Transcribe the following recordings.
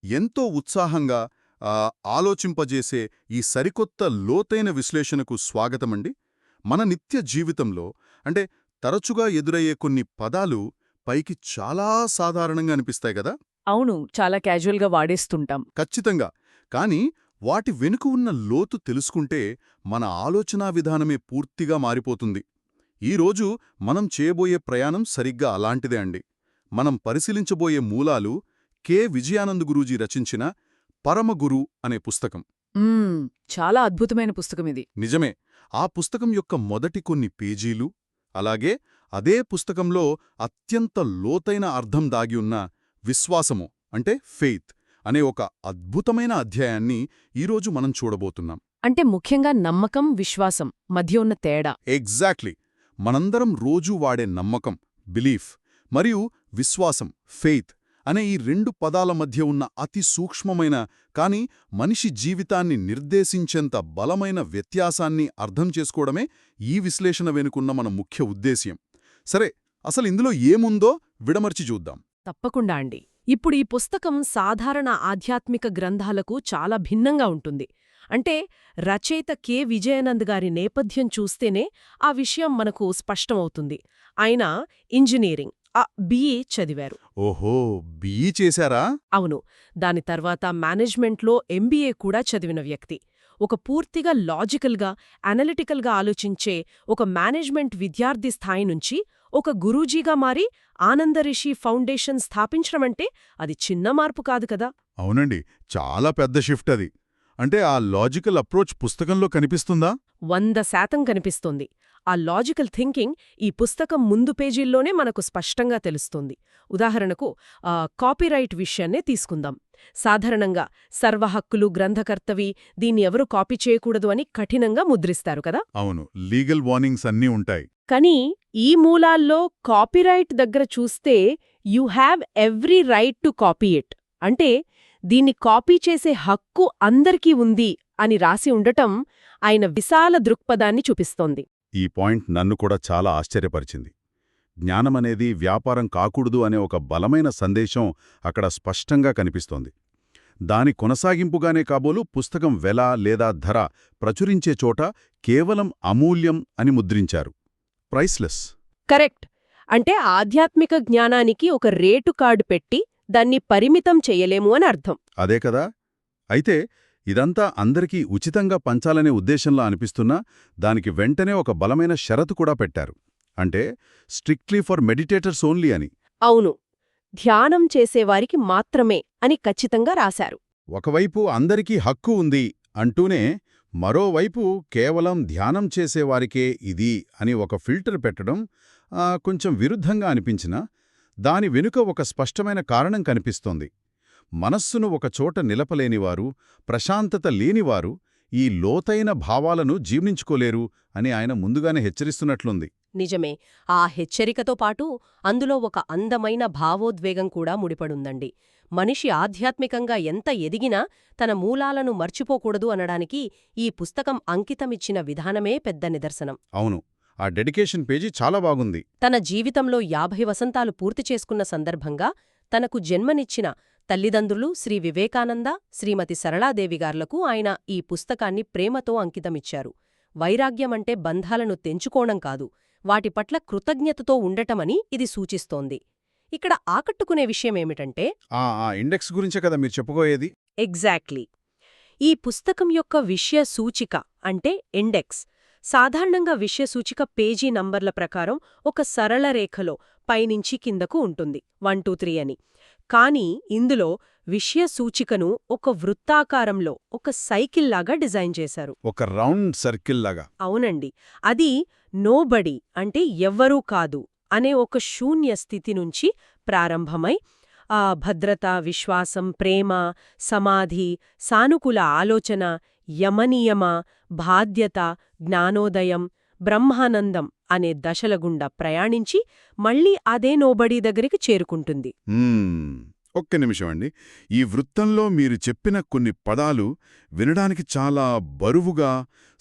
ఎంతో ఉత్సాహంగా ఆలోచింపజేసే ఈ సరికొత్త లోతైన విశ్లేషణకు స్వాగతమండి. మన నిత్య జీవితంలో అంటే తరచుగా ఎదురయ్యే కొన్ని పదాలు పైకి చాలా సాధారణంగా అనిపిస్తాయి కదా. అవును, చాలా క్యాజువల్గా వాడేస్తుంటాం. ఖచ్చితంగా. కానీ వాటి వెనుక ఉన్న లోతు తెలుసుకుంటే మన ఆలోచనా విధానమే పూర్తిగా మారిపోతుంది. ఈరోజు మనం చేయబోయే ప్రయాణం సరిగ్గా అలాంటిదే అండి. మనం పరిశీలించబోయే మూలాలు విజయానంద్ గురూజీ రచించిన పరమగురు అనే పుస్తకం. మ్మ్, చాలా అద్భుతమైన పుస్తకం ఇది. నిజమే. ఆ పుస్తకం యొక్క మొదటి కొన్ని పేజీలు, అలాగే అదే పుస్తకంలో అత్యంత లోతైన అర్థం దాగి ఉన్న విశ్వాసము అంటే ఫెయిత్ అనే ఒక అద్భుతమైన అధ్యాయాన్ని ఈరోజు మనం చూడబోతున్నాం. అంటే ముఖ్యంగా నమ్మకం, విశ్వాసం మధ్య ఉన్న తేడా. ఎగ్జాక్ట్లీ. మనందరం రోజూ వాడే నమ్మకం, బిలీఫ్, మరియు విశ్వాసం, ఫెయిత్ అనే ఈ రెండు పదాల మధ్య ఉన్న అతి సూక్ష్మమైన కానీ మనిషి జీవితాన్ని నిర్దేశించేంత బలమైన వ్యత్యాసాన్ని అర్థం చేసుకోవడమే ఈ విశ్లేషణ వెనుకున్న మన ముఖ్య ఉద్దేశ్యం. సరే, అసలు ఇందులో ఏముందో విడమర్చి చూద్దాం. తప్పకుండా అండి. ఇప్పుడు ఈ పుస్తకం సాధారణ ఆధ్యాత్మిక గ్రంథాలకు చాలా భిన్నంగా ఉంటుంది. అంటే రచయిత విజయానంద్ గారి నేపథ్యం చూస్తేనే ఆ విషయం మనకు స్పష్టమవుతుంది. ఆయన ఇంజనీరింగ్ BA చదివారు. ఓహో, బిఈ చేశారా? అవును. దాని తర్వాత మేనేజ్మెంట్లో MBA కూడా చదివిన వ్యక్తి. ఒక పూర్తిగా లాజికల్గా, అనలిటికల్గా ఆలోచించే ఒక మేనేజ్మెంట్ విద్యార్థి స్థాయి నుంచి ఒక గురూజీగా మారి ఆనందరిషి ఫౌండేషన్ స్థాపించడమంటే అది చిన్న మార్పు కాదు కదా. అవునండి, చాలా పెద్ద షిఫ్ట్ అది. అంటే ఆ లాజికల్ అప్రోచ్ పుస్తకంలో కనిపిస్తుందా? 100% కనిపిస్తోంది. ఆ లాజికల్ థింకింగ్ ఈ పుస్తకం ముందు పేజీల్లోనే మనకు స్పష్టంగా తెలుస్తుంది. ఉదాహరణకు కాపీరైట్ విషయాన్నే తీసుకుందాం. సాధారణంగా సర్వహక్కులు గ్రంథకర్తవి, దీన్ని ఎవరూ కాపీ చేయకూడదు అని కఠినంగా ముద్రిస్తారు కదా. అవును, లీగల్ వార్నింగ్స్ అన్నీ ఉంటాయి. కానీ ఈ మూలాల్లో కాపీరైట్ దగ్గర చూస్తే you have every right to copy it, అంటే దీన్ని కాపీ చేసే హక్కు అందరికీ ఉంది అని రాసి ఉండటం ఆయన విశాల దృక్పథాన్ని చూపిస్తోంది. ఈ పాయింట్ నన్ను కూడా చాలా ఆశ్చర్యపరిచింది. జ్ఞానమనేది వ్యాపారం కాకూడదు అనే ఒక బలమైన సందేశం అక్కడ స్పష్టంగా కనిపిస్తోంది. దాని కొనసాగింపుగానే కాబోలు పుస్తకం వెల లేదా ధర ప్రచురించే చోట కేవలం అమూల్యం అని ముద్రించారు. ప్రైస్లెస్. కరెక్ట్. అంటే ఆధ్యాత్మిక జ్ఞానానికి ఒక రేటు కార్డు పెట్టి దాన్ని పరిమితం చెయ్యలేము అని అర్థం. అదే కదా. అయితే ఇదంతా అందరికీ ఉచితంగా పంచాలనే ఉద్దేశంలా అనిపిస్తున్నా దానికి వెంటనే ఒక బలమైన షరతు కూడా పెట్టారు. అంటే స్ట్రిక్ట్లీ ఫర్ మెడిటేటర్స్ ఓన్లీ అని. అవును, ధ్యానం చేసేవారికి మాత్రమే అని ఖచ్చితంగా రాశారు. ఒకవైపు అందరికీ హక్కు ఉంది అంటూనే మరోవైపు కేవలం ధ్యానం చేసేవారికే ఇది అని ఒక ఫిల్టర్ పెట్టడం కొంచెం విరుద్ధంగా అనిపించినా దాని వెనుక ఒక స్పష్టమైన కారణం కనిపిస్తోంది. మనస్సును ఒకచోట నిలపలేనివారు, ప్రశాంతత లేనివారు ఈ లోతైన భావాలను జీర్ణించుకోలేరు అని ఆయన ముందుగానే హెచ్చరిస్తున్నట్లుంది. నిజమే. ఆ హెచ్చరికతో పాటు అందులో ఒక అందమైన భావోద్వేగం కూడా ముడిపడుందండి. మనిషి ఆధ్యాత్మికంగా ఎంత ఎదిగినా తన మూలాలను మర్చిపోకూడదు అనడానికి ఈ పుస్తకం అంకితమిచ్చిన విధానమే పెద్ద నిదర్శనం. అవును, ఆ డెడికేషన్ పేజీ చాలా బాగుంది. తన జీవితంలో 50 వసంతాలు పూర్తి చేసుకున్న సందర్భంగా తనకు జన్మనిచ్చిన తల్లిదండ్రులు శ్రీ వివేకానంద, శ్రీమతి సరళాదేవిగార్లకు ఆయన ఈ పుస్తకాన్ని ప్రేమతో అంకితమిచ్చారు. వైరాగ్యమంటే బంధాలను తెంచుకోవడం కాదు, వాటి పట్ల కృతజ్ఞతతో ఉండటమని ఇది సూచిస్తోంది. ఇక్కడ ఆకట్టుకునే విషయమేమిటంటే ఇండెక్స్ గురించే కదా మీరు చెప్పుకోయేది. ఎగ్జాక్ట్లీ. ఈ పుస్తకం యొక్క విషయ సూచిక అంటే ఇండెక్స్ సాధారణంగా విషయ సూచిక పేజీ నంబర్ల ప్రకారం ఒక సరళ రేఖలో పైనుంచి కిందకు ఉంటుంది, 1 2 3 అని. కానీ ఇందులో విషయ సూచికను ఒక వృత్తాకారంలో ఒక సైకిల్లాగా డిజైన్ చేశారు. ఒక రౌండ్ సర్కిల్ లాగా. అవునండి. అది నోబడి అంటే ఎవ్వరూ కాదు అనే ఒక శూన్య స్థితి నుంచి ప్రారంభమై భద్రత, విశ్వాసం, ప్రేమ, సమాధి, సానుకూల ఆలోచన, యమనియమ, బాధ్యత, జ్ఞానోదయం, బ్రహ్మానందం అనే దశల గుండా ప్రయాణించి మళ్లీ అదే నోబడి దగ్గరికి చేరుకుంటుంది. ఒక్క నిమిషం అండి. ఈ వృత్తంలో మీరు చెప్పిన కొన్ని పదాలు వినడానికి చాలా బరువుగా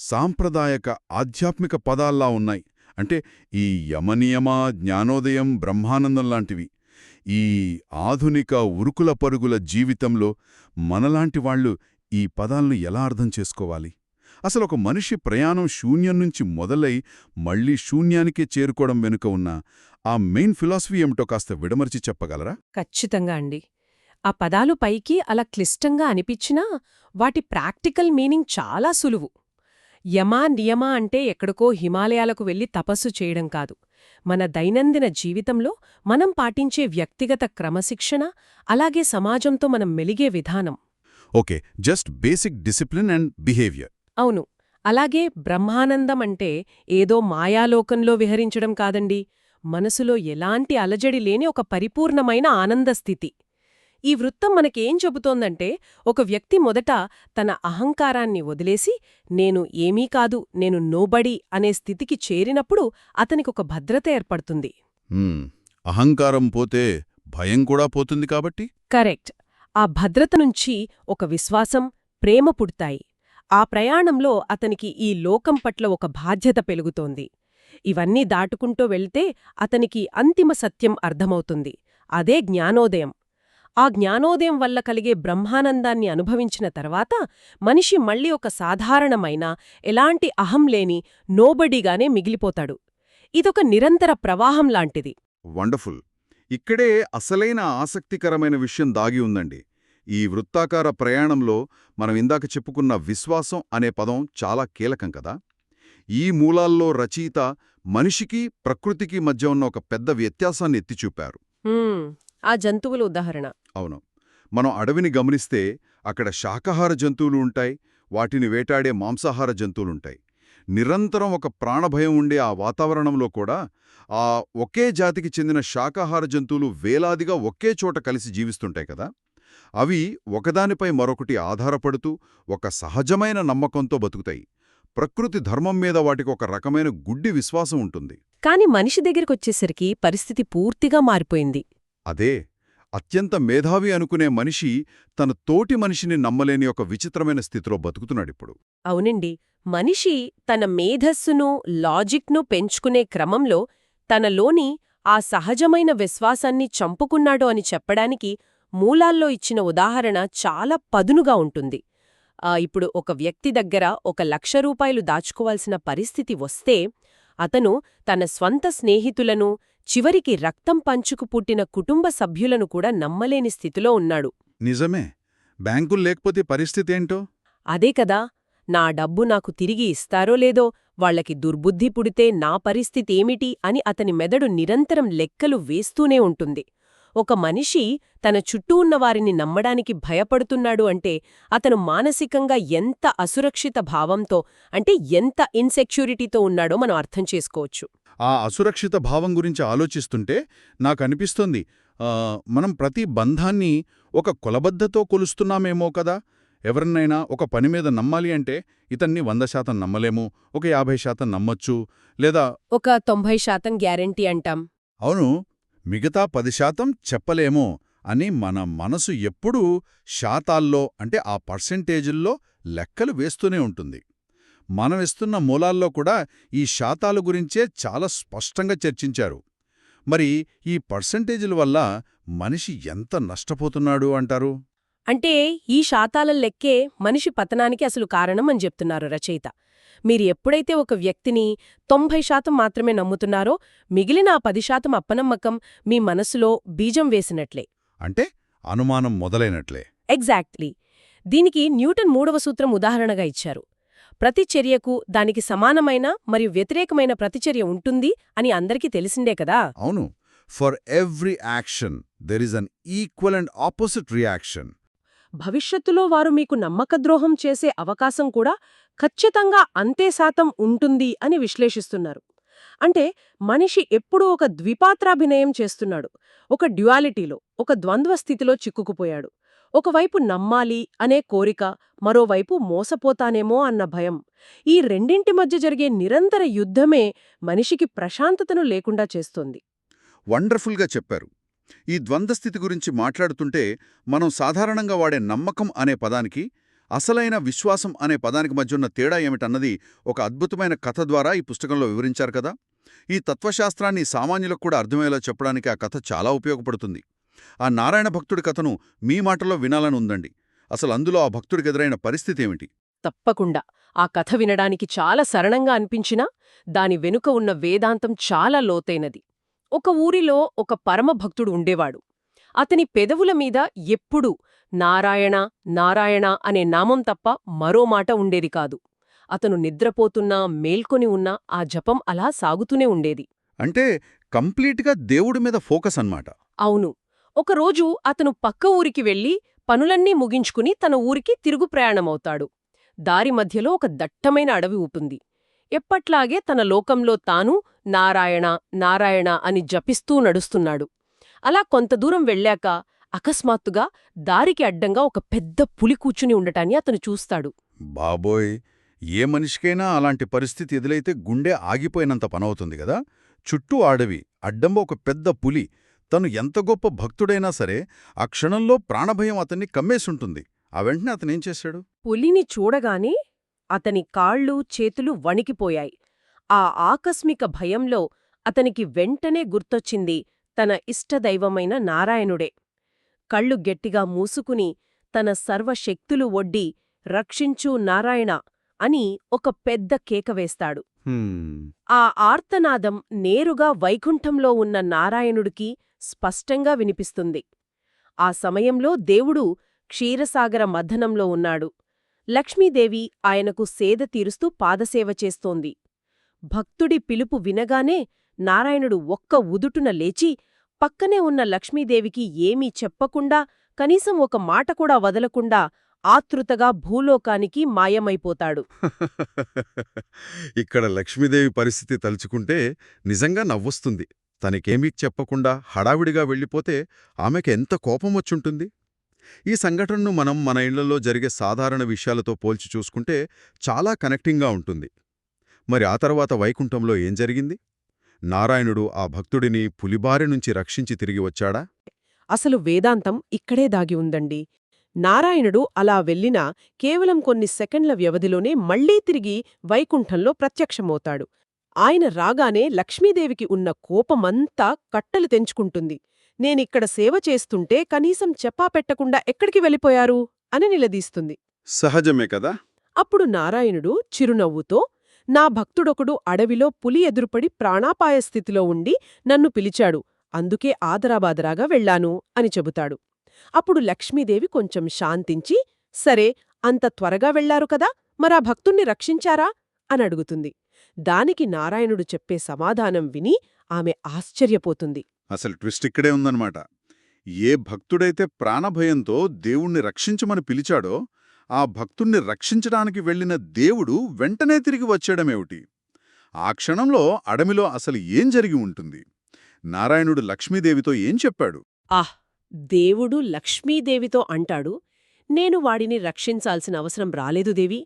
సాంప్రదాయక ఆధ్యాత్మిక పదాల్లా ఉన్నాయి. అంటే ఈ యమనియమ, జ్ఞానోదయం, బ్రహ్మానందం లాంటివి. ఈ ఆధునిక ఉరుకుల పరుగుల జీవితంలో మనలాంటి వాళ్ళు ఈ పదాలను ఎలా అర్థం చేసుకోవాలి? అసలు ఒక మనిషి ప్రయాణం శూన్యం నుంచి మొదలై మళ్లీ శూన్యానికే చేరుకోవడం వెనుక ఉన్న ఆ మెయిన్ ఫిలాసఫీ ఏమిటో కాస్త విడమర్చి చెప్పగలరా? ఖచ్చితంగా అండి. ఆ పదాలు పైకి అలా క్లిష్టంగా అనిపించినా వాటి ప్రాక్టికల్ మీనింగ్ చాలా సులువు. యమా నియమ అంటే ఎక్కడికో హిమాలయాలకు వెళ్లి తపస్సు చేయడం కాదు. మన దైనందిన జీవితంలో మనం పాటించే వ్యక్తిగత క్రమశిక్షణ, అలాగే సమాజంతో మనం మెలిగే విధానం. Okay, just basic discipline and behaviour. అవును. అలాగే బ్రహ్మానందం అంటే ఏదో మాయాలోకంలో విహరించడం కాదండి. మనసులో ఎలాంటి అలజడి లేని ఒక పరిపూర్ణమైన ఆనందస్థితి. ఈ వృత్తం మనకేం చెబుతోందంటే, ఒక వ్యక్తి మొదట తన అహంకారాన్ని వదిలేసి నేను ఏమీ కాదు, నేను నోబడీ అనే స్థితికి చేరినప్పుడు అతనికొక భద్రత ఏర్పడుతుంది. అహంకారం పోతే భయం కూడా పోతుంది కాబట్టి. కరెక్ట్. ఆ భద్రత నుంచి ఒక విశ్వాసం, ప్రేమ పుడతాయి. ఆ ప్రయాణంలో అతనికి ఈ లోకం పట్ల ఒక బాధ్యత పెరుగుతోంది. ఇవన్నీ దాటుకుంటూ వెళ్తే అతనికి అంతిమ సత్యం అర్థమవుతుంది. అదే జ్ఞానోదయం. ఆ జ్ఞానోదయం వల్ల కలిగే బ్రహ్మానందాన్ని అనుభవించిన తర్వాత మనిషి మళ్ళీ ఒక సాధారణమైన, ఎలాంటి అహం లేని నోబడీగానే మిగిలిపోతాడు. ఇదొక నిరంతర ప్రవాహం లాంటిది. వండర్ఫుల్. ఇక్కడే అసలైన ఆసక్తికరమైన విషయం దాగి ఉందండి. ఈ వృత్తాకార ప్రయాణంలో మనం ఇందాక చెప్పుకున్న విశ్వాసం అనే పదం చాలా కీలకం కదా. ఈ మూలాల్లో రచయిత మనిషికి, ప్రకృతికి మధ్య ఉన్న ఒక పెద్ద వ్యత్యాసాన్ని ఎత్తిచూపారు. ఆ జంతువుల ఉదాహరణ. అవును. మనం అడవిని గమనిస్తే అక్కడ శాకాహార జంతువులు ఉంటాయి, వాటిని వేటాడే మాంసాహార జంతువులుంటాయి. నిరంతరం ఒక ప్రాణభయం ఉండే ఆ వాతావరణంలో కూడా ఆ ఒకే జాతికి చెందిన శాకాహార జంతువులు వేలాదిగా ఒకే చోట కలిసి జీవిస్తుంటాయి కదా. అవి ఒకదానిపై మరొకటి ఆధారపడుతూ ఒక సహజమైన నమ్మకంతో బతుకుతాయి. ప్రకృతి ధర్మం మీద వాటికి ఒక రకమైన గుడ్డి విశ్వాసం ఉంటుంది. కాని మనిషి దగ్గరికొచ్చేసరికి పరిస్థితి పూర్తిగా మారిపోయింది. అదే, అత్యంత మేధావి అనుకునే మనిషి తన తోటి మనిషిని నమ్మలేని ఒక విచిత్రమైన స్థితిలో బతుకుతున్నాడిప్పుడు. అవునండి. మనిషి తన మేధస్సును, లాజిక్ను పెంచుకునే క్రమంలో తనలోని ఆ సహజమైన విశ్వాసాన్ని చంపుకున్నాడు అని చెప్పడానికి మూలాల్లో ఇచ్చిన ఉదాహరణ చాలా పదునుగా ఉంటుంది. ఇప్పుడు ఒక వ్యక్తి దగ్గర 1,00,000 రూపాయలు దాచుకోవాల్సిన పరిస్థితి వస్తే అతను తన స్వంత స్నేహితులను, చివరికి రక్తం పంచుకు పుట్టిన కుటుంబ సభ్యులను కూడా నమ్మలేని స్థితిలో ఉన్నాడు. నిజమే. బ్యాంకులు లేకపోతే పరిస్థితేంటో? అదే కదా. నా డబ్బు నాకు తిరిగి ఇస్తారో లేదో, వాళ్లకి దుర్బుద్ధి పుడితే నా పరిస్థితేమిటి అని అతని మెదడు నిరంతరం లెక్కలు వేస్తూనే ఉంటుంది. ఒక మనిషి తన చుట్టూ ఉన్నవారిని నమ్మడానికి భయపడుతున్నాడు అంటే అతను మానసికంగా ఎంత అసురక్షిత భావంతో, అంటే ఎంత ఇన్సెక్యూరిటీతో ఉన్నాడో మనం అర్థం చేసుకోవచ్చు. ఆ అసురక్షిత భావం గురించి ఆలోచిస్తుంటే నాకనిపిస్తోంది, మనం ప్రతి బంధాన్ని ఒక కొలబద్దతో కొలుస్తున్నామేమో కదా. ఎవరినైనా ఒక పని మీద నమ్మాలి అంటే ఇతన్ని 100% నమ్మలేము, ఒక 50% నమ్మొచ్చు, లేదా ఒక 90% గ్యారెంటీ అంటాం. అవును, మిగతా 10% చెప్పలేము అని మన మనసు ఎప్పుడూ శాతాల్లో, అంటే ఆ పర్సెంటేజుల్లో లెక్కలు వేస్తూనే ఉంటుంది. మనమిస్తున్న మూలాల్లో కూడా ఈ శాతాల గురించే చాలా స్పష్టంగా చర్చించారు. మరి ఈ పర్సెంటేజుల వల్ల మనిషి ఎంత నష్టపోతున్నాడు అంటారు? అంటే ఈ శాతాల లెక్కే మనిషి పతనానికి అసలు కారణం అని చెప్తున్నారు రచయిత. మీరు ఎప్పుడైతే ఒక వ్యక్తిని 90% మాత్రమే నమ్ముతున్నారో, మిగిలిన ఆ 10% అప్పనమ్మకం మీ మనసులో బీజం వేసినట్లే. అంటే అనుమానం మొదలైనట్లే. ఎగ్జాక్ట్లీ. దీనికి న్యూటన్ 3వ సూత్రం ఉదాహరణగా ఇచ్చారు. ప్రతి చర్యకు దానికి సమానమైన మరియు వ్యతిరేకమైన ప్రతిచర్య ఉంటుంది అని అందరికీ తెలిసిందే కదా. అవును. For every action there is an equal and opposite reaction. భవిష్యత్తులో వారు మీకు నమ్మకద్రోహం చేసే అవకాశం కూడా ఖచ్చితంగా అంతే శాతం ఉంటుంది అని విశ్లేషిస్తున్నారు. అంటే మనిషి ఎప్పుడూ ఒక ద్విపాత్రాభినయం చేస్తున్నాడు. ఒక డ్యుయాలిటీలో, ఒక ద్వంద్వ స్థితిలో చిక్కుకుపోయాడు. ఒకవైపు నమ్మాలి అనే కోరిక, మరోవైపు మోసపోతానేమో అన్న భయం. ఈ రెండింటి మధ్య జరిగే నిరంతర యుద్ధమే మనిషికి ప్రశాంతతను లేకుండా చేస్తోంది. వండర్ఫుల్గా చెప్పారు. ఈ ద్వంద్వస్థితి గురించి మాట్లాడుతుంటే మనం సాధారణంగా వాడే నమ్మకం అనే పదానికి, అసలైన విశ్వాసం అనే పదానికి మధ్యున్న తేడా ఏమిటన్నది ఒక అద్భుతమైన కథ ద్వారా ఈ పుస్తకంలో వివరించారు కదా. ఈ తత్వశాస్త్రాన్ని సామాన్యులకు కూడా అర్థమయ్యేలా చెప్పడానికి ఆ కథ చాలా ఉపయోగపడుతుంది. ఆ నారాయణ భక్తుడి కథను మీ మాటలో వినాలని ఉందండి. అసలు అందులో ఆ భక్తుడికి ఎదురైన పరిస్థితి ఏమిటి? తప్పకుండా. ఆ కథ వినడానికి చాలా సరళంగా అనిపించినా, దాని వెనుక ఉన్న వేదాంతం చాలా లోతైనది. ఒక ఊరిలో ఒక పరమభక్తుడు ఉండేవాడు. అతని పెదవుల మీద ఎప్పుడూ నారాయణ, నారాయణ అనే నామం తప్ప మరో మాట ఉండేది కాదు. అతను నిద్రపోతున్నా, మేల్కొని ఉన్నా ఆ జపం అలా సాగుతూనే ఉండేది. అంటే కంప్లీట్గా దేవుడి మీద ఫోకస్ అన్నమాట. అవును. ఒకరోజు అతను పక్క ఊరికి వెళ్లి పనులన్నీ ముగించుకుని తన ఊరికి తిరుగు ప్రయాణమవుతాడు. దారి మధ్యలో ఒక దట్టమైన అడవి ఉంటుంది. ఎప్పట్లాగే తన లోకంలో తాను నారాయణ, నారాయణ అని జపిస్తూ నడుస్తున్నాడు. అలా కొంత దూరం వెళ్ళాక అకస్మాత్తుగా దారికి అడ్డంగా ఒక పెద్ద పులి కూర్చుని ఉండటాన్ని అతను చూస్తాడు. బాబోయ్! ఏ మనిషికైనా అలాంటి పరిస్థితి ఎదులైతే గుండె ఆగిపోయినంత పనవుతుంది గదా! చుట్టూ అడవి, అడ్డంబ ఒక పెద్ద పులి. తను ఎంత గొప్ప భక్తుడైనా సరే ఆ క్షణంలో ప్రాణభయం అతన్ని కమ్మేసుంటుంది. ఆ వెంటనే అతనేం చేశాడు? పులిని చూడగానే అతని కాళ్ళు, చేతులు వణికిపోయాయి. ఆ ఆకస్మిక భయంలో అతనికి వెంటనే గుర్తొచ్చింది తన ఇష్టదైవమైన నారాయణుడే. కళ్ళు గట్టిగా మూసుకుని తన సర్వశక్తులు ఒడ్డి రక్షించూ నారాయణ అని ఒక పెద్ద కేక వేస్తాడు. ఆ ఆర్తనాదం నేరుగా వైకుంఠంలో ఉన్న నారాయణుడికి స్పష్టంగా వినిపిస్తుంది. ఆ సమయంలో దేవుడు క్షీరసాగర మథనంలో ఉన్నాడు. లక్ష్మీదేవి ఆయనకు సేద తీరుస్తూ పాదసేవ చేస్తోంది. భక్తుడి పిలుపు వినగానే నారాయణుడు ఒక్క ఉదుటున లేచి పక్కనే ఉన్న లక్ష్మీదేవికి ఏమీ చెప్పకుండా, కనీసం ఒక మాట కూడా వదలకుండా ఆతృతగా భూలోకానికి మాయమైపోతాడు. ఇక్కడ లక్ష్మీదేవి పరిస్థితి తలుచుకుంటే నిజంగా నవ్వొస్తుంది. తనకేమీ చెప్పకుండా హడావిడిగా వెళ్ళిపోతే ఆమెకి ఎంత కోపమొచ్చుంటుంది. ఈ సంఘటనను మనం మన ఇళ్లలో జరిగే సాధారణ విషయాలతో పోల్చి చూసుకుంటే చాలా కనెక్టింగ్గా ఉంటుంది. మరి ఆ తర్వాత వైకుంఠంలో ఏం జరిగింది? నారాయణుడు ఆ భక్తుడిని పులిబారి నుంచి రక్షించి తిరిగి వచ్చాడా? అసలు వేదాంతం ఇక్కడే దాగి ఉందండి. నారాయణుడు అలా వెళ్ళినా కేవలం కొన్ని సెకండ్ల వ్యవధిలోనే మళ్లీ తిరిగి వైకుంఠంలో ప్రత్యక్షమవుతాడు. ఆయన రాగానే లక్ష్మీదేవికి ఉన్న కోపమంతా కట్టలు తెంచుకుంటుంది. నేనిక్కడ సేవ చేస్తుంటే కనీసం చెప్పాపెట్టకుండా ఎక్కడికి వెళ్ళిపోయారు అని నిలదీస్తుంది. సహజమే కదా. అప్పుడు నారాయణుడు చిరునవ్వుతో, నా భక్తుడొకడు అడవిలో పులి ఎదురుపడి ప్రాణాపాయ స్థితిలో ఉండి నన్ను పిలిచాడు, అందుకే ఆదరాబాదరాగా వెళ్లాను అని చెబుతాడు. అప్పుడు లక్ష్మీదేవి కొంచెం శాంతించి, సరే, అంత త్వరగా వెళ్లారు కదా, మరా భక్తుణ్ణి రక్షించారా అని అడుగుతుంది. దానికి నారాయణుడు చెప్పే సమాధానం విని ఆమె ఆశ్చర్యపోతుంది. అసలు ట్విస్ట్ ఇక్కడే ఉందన్నమాట. ఏ భక్తుడైతే ప్రాణభయంతో దేవుణ్ణి రక్షించమని పిలిచాడో ఆ భక్తుణ్ణి రక్షించడానికి వెళ్లిన దేవుడు వెంటనే తిరిగి వచ్చేయడమేమిటి? ఆ క్షణంలో అడవిలో అసలు ఏం జరిగి ఉంటుంది? నారాయణుడు లక్ష్మీదేవితో ఏం చెప్పాడు? దేవుడు లక్ష్మీదేవితో అంటాడు, నేను వాడిని రక్షించాల్సిన అవసరం రాలేదు దేవి.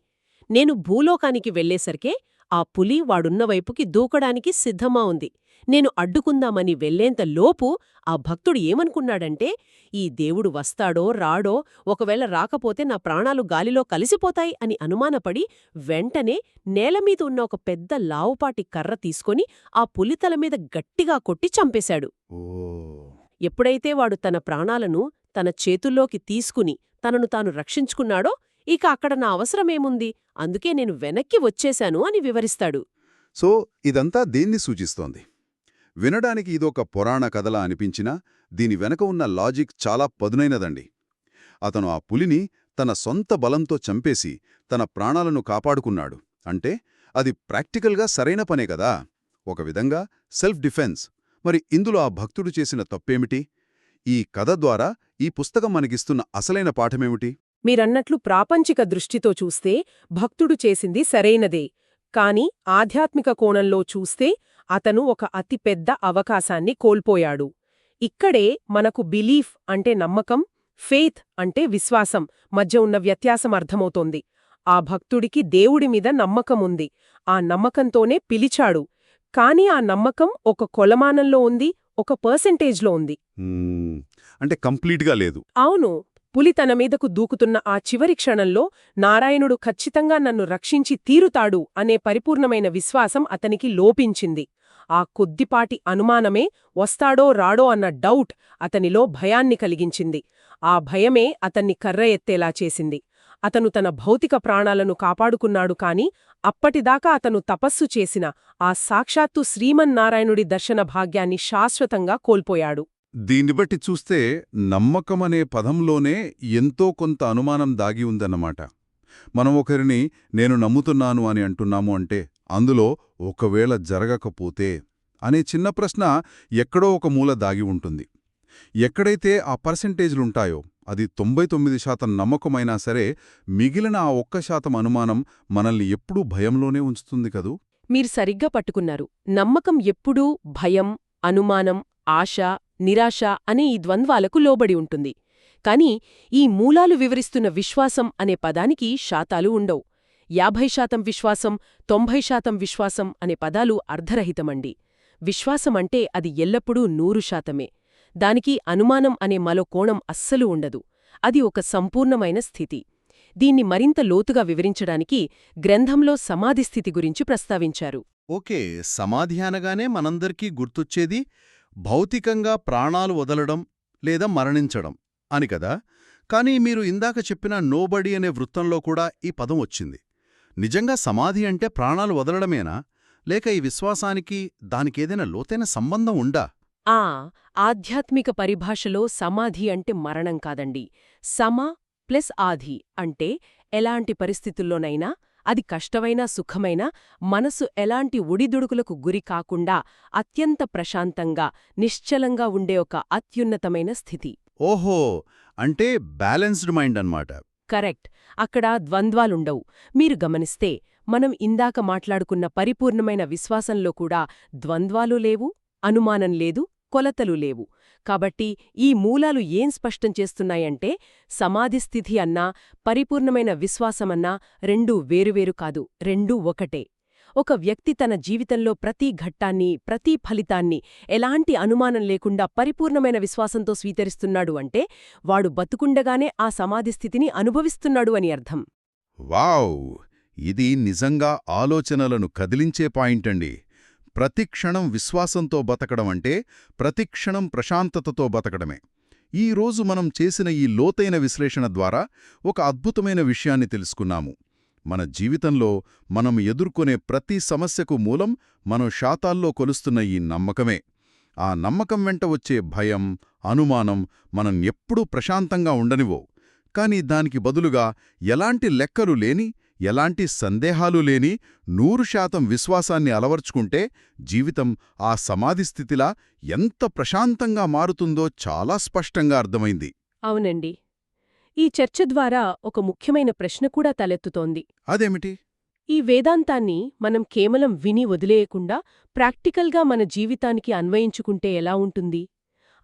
నేను భూలోకానికి వెళ్లేసరికే ఆ పులి వాడున్న వైపుకి దూకడానికి సిద్ధమా ఉంది. నేను అడ్డుకుందామని వెళ్లేంత లోపు ఆ భక్తుడు ఏమనుకున్నాడంటే, ఈ దేవుడు వస్తాడో రాడో, ఒకవేళ రాకపోతే నా ప్రాణాలు గాలిలో కలిసిపోతాయి అని అనుమానపడి వెంటనే నేలమీద ఉన్న ఒక పెద్ద లావుపాటి కర్ర తీసుకొని ఆ పులితల మీద గట్టిగా కొట్టి చంపేశాడు. ఎప్పుడైతే వాడు తన ప్రాణాలను తన చేతుల్లోకి తీసుకుని తనను తాను రక్షించుకున్నాడో, ఇక అక్కడ నా అవసరమేముంది, అందుకే నేను వెనక్కి వచ్చేశాను అని వివరిస్తాడు. సో ఇదంతా దేన్ని సూచిస్తోంది? వినడానికి ఇదొక పురాణ కథలా అనిపించినా దీని వెనక ఉన్న లాజిక్ చాలా పదునైనదండి. అతను ఆ పులిని తన సొంత బలంతో చంపేసి తన ప్రాణాలను కాపాడుకున్నాడు అంటే అది ప్రాక్టికల్గా సరైన పనే కదా. ఒక విధంగా సెల్ఫ్ డిఫెన్స్. మరి ఇందులో ఆ భక్తుడు చేసిన తప్పేమిటి? ఈ కథ ద్వారా ఈ పుస్తకం మనకిస్తున్న అసలైన పాఠమేమిటి? మీరన్నట్లు ప్రాపంచిక దృష్టితో చూస్తే భక్తుడు చేసింది సరైనదే. కాని ఆధ్యాత్మిక కోణంలో చూస్తే అతను ఒక అతిపెద్ద అవకాశాన్ని కోల్పోయాడు. ఇక్కడే మనకు బిలీఫ్ అంటే నమ్మకం, ఫెయిత్ అంటే విశ్వాసం మధ్య ఉన్న వ్యత్యాసం అర్థమవుతోంది. ఆ భక్తుడికి దేవుడిమీద నమ్మకముంది. ఆ నమ్మకంతోనే పిలిచాడు. కాని ఆ నమ్మకం ఒక కొలమానంలో ఉంది, ఒక పర్సెంటేజ్లో ఉంది. అంటే కంప్లీట్గా లేదు. అవును. పులి తన మీదకు దూకుతున్న ఆ చివరి క్షణంలో నారాయణుడు ఖచ్చితంగా నన్ను రక్షించి తీరుతాడు అనే పరిపూర్ణమైన విశ్వాసం అతనికి లోపించింది. ఆ కొద్దిపాటి అనుమానమే వస్తాడో రాడో అన్న డౌట్ అతనిలో భయాన్ని కలిగించింది. ఆ భయమే అతన్ని కర్ర ఎత్తేలా చేసింది. అతను తన భౌతిక ప్రాణాలను కాపాడుకున్నాడు కాని అప్పటిదాకా అతను తపస్సు చేసిన ఆ సాక్షాత్తు శ్రీమన్నారాయణుడి దర్శన భాగ్యాన్ని శాశ్వతంగా కోల్పోయాడు. దీన్ని బట్టి చూస్తే నమ్మకమనే పదంలోనే ఎంతో కొంత అనుమానం దాగి ఉందన్నమాట. మనం ఒకరిని నేను నమ్ముతున్నాను అని అంటున్నాము అంటే అందులో ఒకవేళ జరగకపోతే అనే చిన్న ప్రశ్న ఎక్కడో ఒక మూల దాగి ఉంటుంది. ఎక్కడైతే ఆ పర్సెంటేజ్లుంటాయో అది 99% నమ్మకమైనా సరే మిగిలిన ఆ 1% అనుమానం మనల్ని ఎప్పుడూ భయంలోనే ఉంచుతుంది కదూ. మీరు సరిగ్గా పట్టుకున్నారు. నమ్మకం ఎప్పుడూ భయం, అనుమానం, ఆశ, నిరాశ అనే ఈ ద్వంద్వాలకు లోబడి ఉంటుంది. కాని ఈ మూలాలు వివరిస్తున్న విశ్వాసం అనే పదానికి శాతాలు ఉండవు. 50% విశ్వాసం, 90% విశ్వాసం అనే పదాలు అర్ధరహితమండి. విశ్వాసమంటే అది ఎల్లప్పుడూ 100%. దానికి అనుమానం అనే మరో కోణం అస్సలు ఉండదు. అది ఒక సంపూర్ణమైన స్థితి. దీన్ని మరింత లోతుగా వివరించడానికి గ్రంథంలో సమాధిస్థితి గురించి ప్రస్తావించారు. ఓకే, సమాధి అనగానే మనందరికీ గుర్తొచ్చేది భౌతికంగా ప్రాణాలు వదలడం లేదా మరణించడం అని కదా. కానీ మీరు ఇందాక చెప్పిన నోబడి అనే వృత్తంలో కూడా ఈ పదం వచ్చింది. నిజంగా సమాధి అంటే ప్రాణాలు వదలడమేనా, లేక ఈ విశ్వాసానికి దానికేదైనా లోతైన సంబంధం ఉందా? ఆధ్యాత్మిక పరిభాషలో సమాధి అంటే మరణం కాదండి. సమ ప్లస్ ఆధి అంటే ఎలాంటి పరిస్థితుల్లోనైనా, అది కష్టమైనా సుఖమైనా, మనసు ఎలాంటి ఒడిదుడుకులకు గురి కాకుండా అత్యంత ప్రశాంతంగా, నిశ్చలంగా ఉండే ఒక అత్యున్నతమైన స్థితి. ఓహో, అంటే బ్యాలెన్స్డ్ మైండ్ అన్నమాట. కరెక్ట్. అక్కడ ద్వంద్వాలుండవు. మీరు గమనిస్తే మనం ఇందాక మాట్లాడుకున్న పరిపూర్ణమైన విశ్వాసంలో కూడా ద్వంద్వాలు లేవు, అనుమానం లేదు, కొలతలు లేవు. కాబట్టి ఈ మూలాలు ఏం స్పష్టం చేస్తున్నాయంటే సమాధిస్థితి అన్నా, పరిపూర్ణమైన విశ్వాసమన్నా రెండూ వేరువేరు కాదు, రెండూ ఒకటే. ఒక వ్యక్తి తన జీవితంలో ప్రతి ఘట్టాన్ని, ప్రతి ఫలితాన్ని ఎలాంటి అనుమానం లేకుండా పరిపూర్ణమైన విశ్వాసంతో స్వీకరిస్తున్నాడు అంటే వాడు బతుకుండగానే ఆ సమాధిస్థితిని అనుభవిస్తున్నాడు అని అర్థం. వావ్! ఇది నిజంగా ఆలోచనలను కదిలించే పాయింటండి. ప్రతిక్షణం విశ్వాసంతో బతకడం అంటే ప్రతిక్షణం ప్రశాంతతతో బతకడమే. ఈరోజు మనం చేసిన ఈ లోతైన విశ్లేషణ ద్వారా ఒక అద్భుతమైన విషయాన్ని తెలుసుకున్నాము. మన జీవితంలో మనం ఎదుర్కొనే ప్రతి సమస్యకు మూలం మనం శాతాల్లో కొలుస్తున్న ఈ నమ్మకమే. ఆ నమ్మకం వెంట వచ్చే భయం, అనుమానం మనం ఎప్పుడూ ప్రశాంతంగా ఉండనివో. కాని దానికి బదులుగా ఎలాంటి లెక్కలు లేని, ఎలాంటి సందేహాలు లేని 100% విశ్వాసాన్ని అలవర్చుకుంటే జీవితం ఆ సమాధిస్థితిలా ఎంత ప్రశాంతంగా మారుతుందో చాలా స్పష్టంగా అర్థమైంది. అవునండి. ఈ చర్చ ద్వారా ఒక ముఖ్యమైన ప్రశ్న కూడా తలెత్తుతోంది. అదేమిటి? ఈ వేదాంతాన్ని మనం కేవలం విని వదిలేయకుండా ప్రాక్టికల్గా మన జీవితానికి అన్వయించుకుంటే ఎలా ఉంటుంది?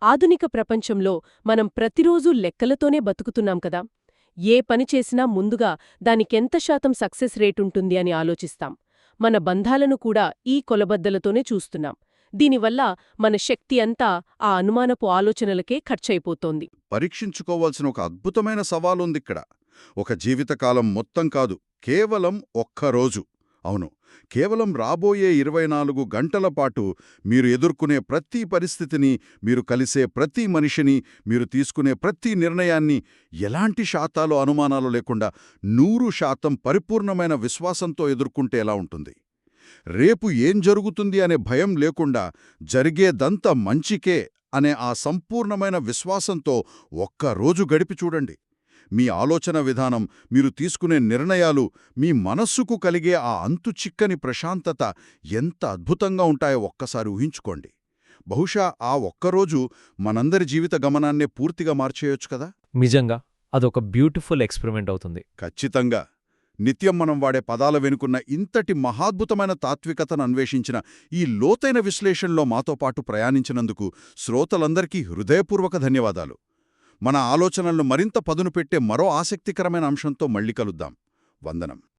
ఆధునిక ప్రపంచంలో మనం ప్రతిరోజూ లెక్కలతోనే బతుకుతున్నాం కదా. ఏ పని చేసినా ముందుగా దానికెంత శాతం సక్సెస్ రేటుంటుంది అని ఆలోచిస్తాం. మన బంధాలను కూడా ఈ కొలబద్దలతోనే చూస్తున్నాం. దీనివల్ల మన శక్తి అంతా ఆ అనుమానపు ఆలోచనలకే ఖర్చయిపోతోంది. పరీక్షించుకోవాల్సిన ఒక అద్భుతమైన సవాలుందిక్కడ. ఒక జీవితకాలం మొత్తం కాదు, కేవలం ఒక్కరోజు, అవును, కేవలం రాబోయే 24 గంటల పాటు మీరు ఎదుర్కొనే ప్రతి పరిస్థితిని, మీరు కలిసే ప్రతి మనిషిని, మీరు తీసుకునే ప్రతి నిర్ణయాన్ని ఎలాంటి శాతాలు అనుమానాలు లేకుండా 100% పరిపూర్ణమైన విశ్వాసంతో ఎదుర్కొంటే ఎలా ఉంటుంది? రేపు ఏం జరుగుతుంది అనే భయం లేకుండా జరిగేదంతా మంచికే అనే ఆ సంపూర్ణమైన విశ్వాసంతో ఒక్కరోజు గడిపి చూడండి. మీ ఆలోచన విధానం, మీరు తీసుకునే నిర్ణయాలు, మీ మనస్సుకు కలిగే ఆ అంతుచిక్కని ప్రశాంతత ఎంత అద్భుతంగా ఉంటాయో ఒక్కసారి ఊహించుకోండి. బహుశా ఆ ఒక్కరోజు మనందరి జీవిత గమనాన్నే పూర్తిగా మార్చేయొచ్చు కదా. నిజంగా అదొక బ్యూటిఫుల్ ఎక్స్పెరిమెంట్ అవుతుంది. ఖచ్చితంగా. నిత్యం మనం వాడే పదాల వెనుకున్న ఇంతటి మహాద్భుతమైన తాత్వికతను అన్వేషించిన ఈ లోతైన విశ్లేషణలో మాతో పాటు ప్రయాణించినందుకు శ్రోతలందరికీ హృదయపూర్వక ధన్యవాదాలు. మన ఆలోచనలను మరింత పదును పెట్టే మరో ఆసక్తికరమైన అంశంతో మళ్ళీ కలుద్దాం. వందనం.